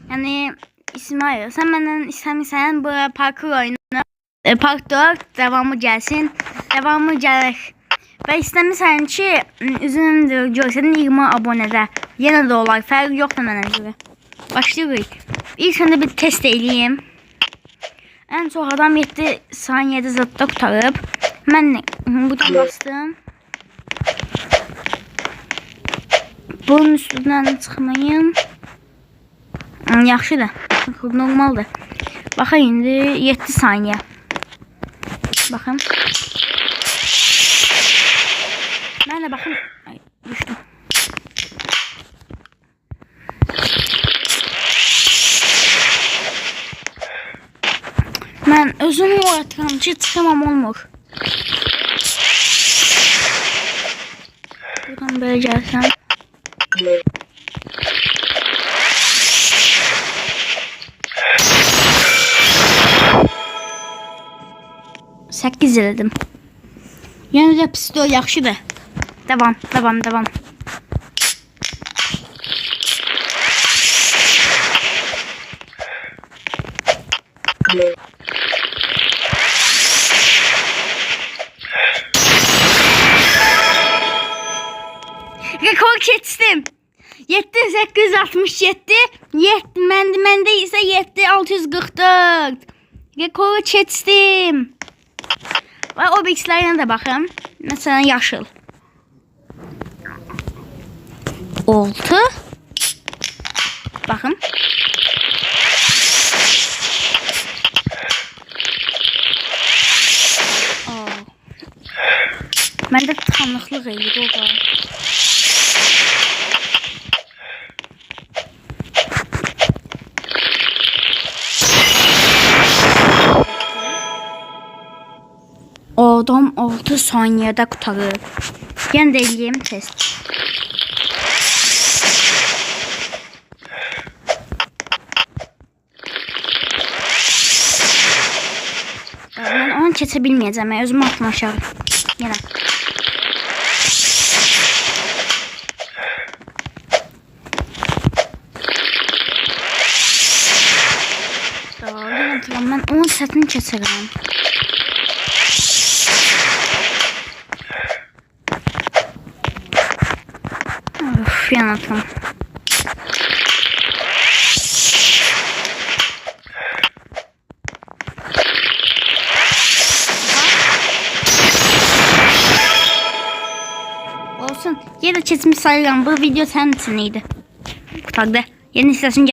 Yani İsmail, sen benden istəmirsən bu parkur oyunu part 4 devamı gelsin. Devamı gelir. Ve istəmirsən ki, üzümdür görsənin 20 abonədə. Yenə də olar, fərq yoxdur mənə görə. Başlayırıq. İlk öndə bir test eləyim. En çok adam 7 saniyede zıttı kurtarıb. Mən buradan bastım. Bunun üstünden çıxmayım. Yaxşıdır. Normaldır. Baxın indi 7 saniye. Baxın. Mən də baxın. Ay, düşdüm. Mən özümü oynatıram ki, çıxamam olmur. Buradan böyle gelsem. Sekiz elədim. Yəni də pistol yaxşıdır. Devam. Rekor keçdim. 7867. Məndə isə 7644. Rekoru keçdim. Və o bilgisayarına da baxın. Məsələn, yaşıl. 6. Baxın. Məndə tıxanıqlıq eləyir o. Adam 6 saniyede kurtarır. Yenə də eləyim test. Mən onu keçə bilməyəcəm. Özümü atım aşağı. Yenə. Mən onun sətini keçirəm. Yanatım. Olsun. Yine çizmiş sayılan bu video senin için iyiydi. Kurtardı. Yeni istersen